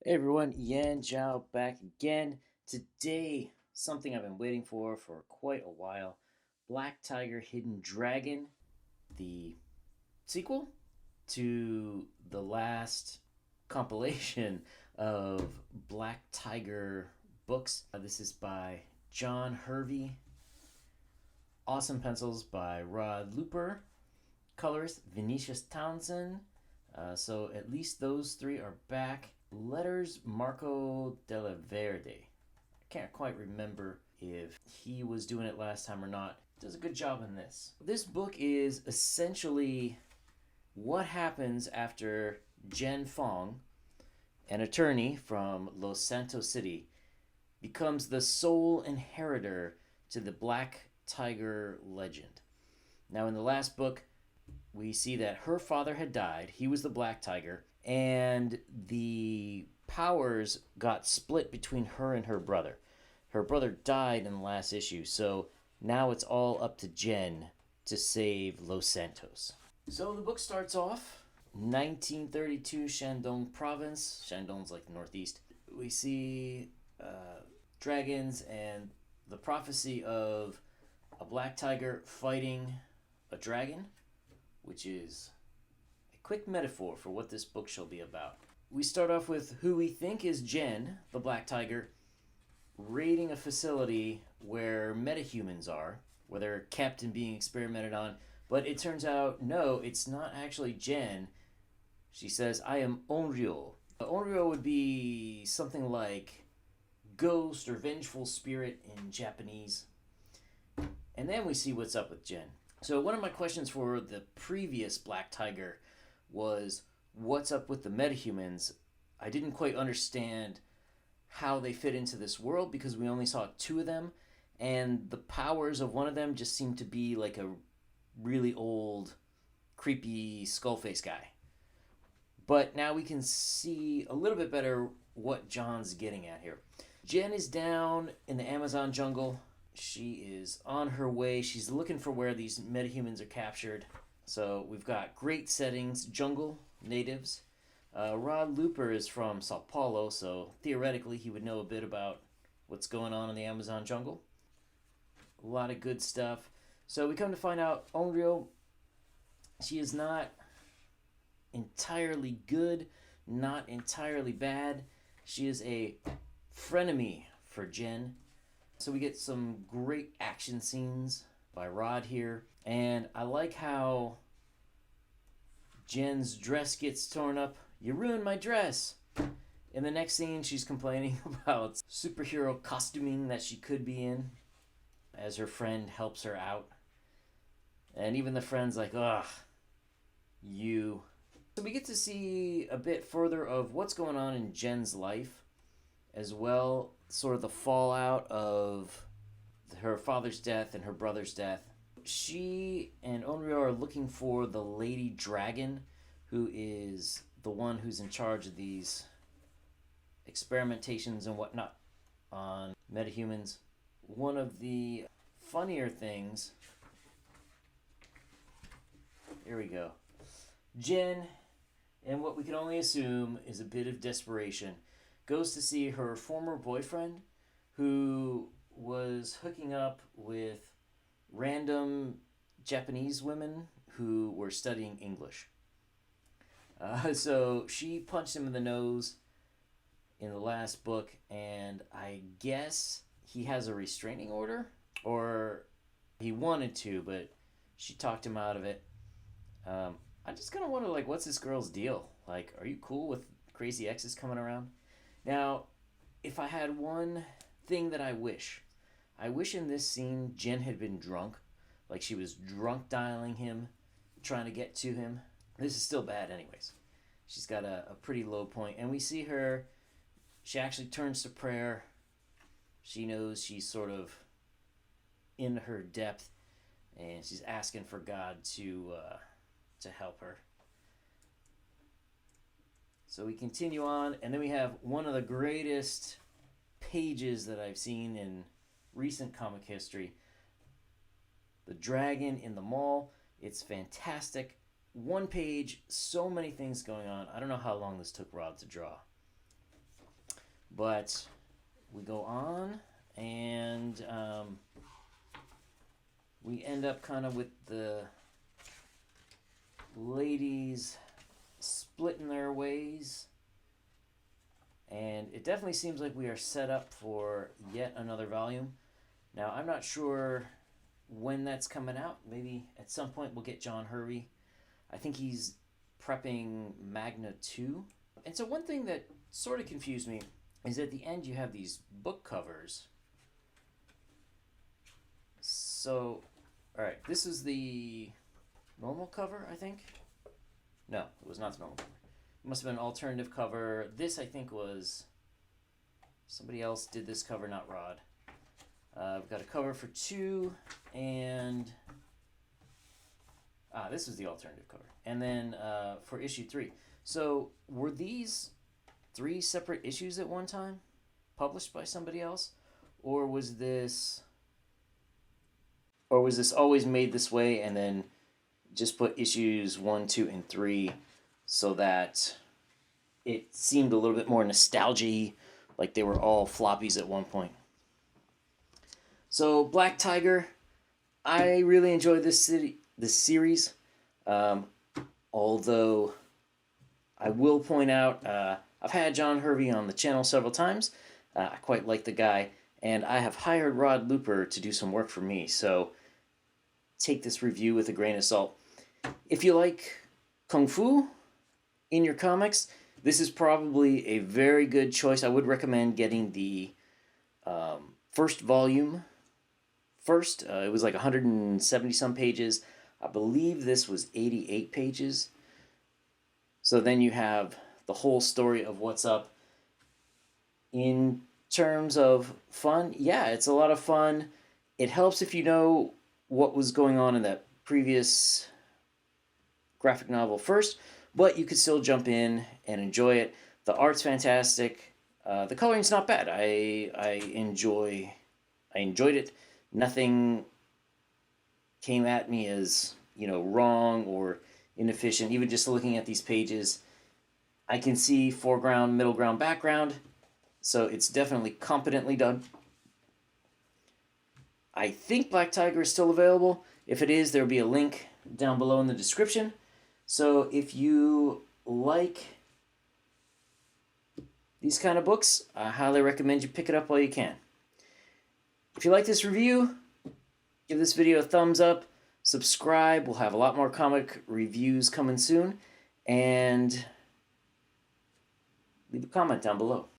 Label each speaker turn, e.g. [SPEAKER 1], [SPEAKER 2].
[SPEAKER 1] Hey everyone, Zhao back again. Today, something I've been waiting for quite a while. Black Tiger Hidden Dragon, the sequel to the last compilation of Black Tiger books. This is by John Hervey. Awesome pencils by Rod Luper. Colors Vinicius Townsend. So at least those three are back. Letters Marco Della Verde. I can't quite remember if he was doing it last time or not. Does a good job in this. This book is essentially what happens after Jen Fong, an attorney from Los Santos City, becomes the sole inheritor to the Black Tiger legend. Now, in the last book, we see that her father had died. He was the Black Tiger, and the powers got split between her and her brother. Her brother died in the last issue, so now it's all up to Jen to save Los Santos. So the book starts off 1932 Shandong province. Shandong's like the northeast. We see dragons and the prophecy of a black tiger fighting a dragon, which is a quick metaphor for what this book shall be about. We start off with who we think is Jen, the Black Tiger, raiding a facility where metahumans are, where they're kept and being experimented on. But it turns out, no, it's not actually Jen. She says, I am Onryo. Onryo would be something like ghost or vengeful spirit in Japanese. And then we see what's up with Jen. So one of my questions for the previous Black Tiger was, what's up with the metahumans? I didn't quite understand how they fit into this world because we only saw two of them, and the powers of one of them just seemed to be like a really old, creepy skullface guy. But now we can see a little bit better what John's getting at here. Jen is down in the Amazon jungle. She is on her way. She's looking for where these metahumans are captured. So we've got great settings, jungle, natives. Rod Luper is from Sao Paulo, so theoretically he would know a bit about what's going on in the Amazon jungle. A lot of good stuff. So we come to find out Onryo, she is not entirely good, not entirely bad. She is a frenemy for Jen. So we get some great action scenes by Rod here. And I like how Jen's dress gets torn up. You ruined my dress. In the next scene, she's complaining about superhero costuming that she could be in as her friend helps her out. And even the friend's like, ugh, you. So we get to see a bit further of what's going on in Jen's life as well, sort of the fallout of her father's death and her brother's death. She and Onryo are looking for the Lady Dragon, who is the one who's in charge of these experimentations and whatnot on metahumans. One of the funnier things, here we go. Jen, and what we can only assume is a bit of desperation, goes to see her former boyfriend who was hooking up with random Japanese women who were studying English. So she punched him in the nose in the last book, and I guess he has a restraining order, or he wanted to, but she talked him out of it. I just kind of wonder, like, what's this girl's deal? Like, are you cool with crazy exes coming around? Now, if I had one thing that I wish in this scene Jen had been drunk. Like she was drunk dialing him, trying to get to him. This is still bad anyways. She's got a pretty low point. And we see her, she actually turns to prayer. She knows she's sort of in her depth, and she's asking for God to help her. So we continue on, and then we have one of the greatest pages that I've seen in recent comic history. The dragon in the mall. It's fantastic. One page, so many things going on. I don't know how long this took Rod to draw. But we go on, and we end up kind of with the ladies splitting their ways. And it definitely seems like we are set up for yet another volume. Now, I'm not sure when that's coming out. Maybe at some point we'll get John Hervey. I think he's prepping Magna 2. And so one thing that sort of confused me is at the end you have these book covers. So, alright, this is the normal cover, I think? No, it was not the normal cover. It must have been an alternative cover. This, I think, was... somebody else did this cover, not Rod. We've got a cover for 2, and... this is the alternative cover. And then for issue 3. So, were these 3 separate issues at one time? Published by somebody else? Or was this always made this way and then just put issues 1, 2, and 3 so that it seemed a little bit more nostalgia-y, like they were all floppies at one point? So, Black Tiger, I really enjoyed this series. Although I will point out, I've had John Hervey on the channel several times. I quite like the guy, and I have hired Rod Luper to do some work for me, so take this review with a grain of salt. If you like Kung Fu in your comics, this is probably a very good choice. I would recommend getting the first volume first. It was like 170 some pages. I believe this was 88 pages. So then you have the whole story of what's up. In terms of fun, yeah, it's a lot of fun. It helps if you know what was going on in that previous graphic novel first, but you could still jump in and enjoy it. The art's fantastic. The coloring's not bad. I enjoyed it. Nothing came at me as, wrong or inefficient. Even just looking at these pages, I can see foreground, middle ground, background, so it's definitely competently done. I think Black Tiger is still available. If it is, there will be a link down below in the description. So if you like these kind of books, I highly recommend you pick it up while you can. If you like this review, give this video a thumbs up, subscribe. We'll have a lot more comic reviews coming soon, and leave a comment down below.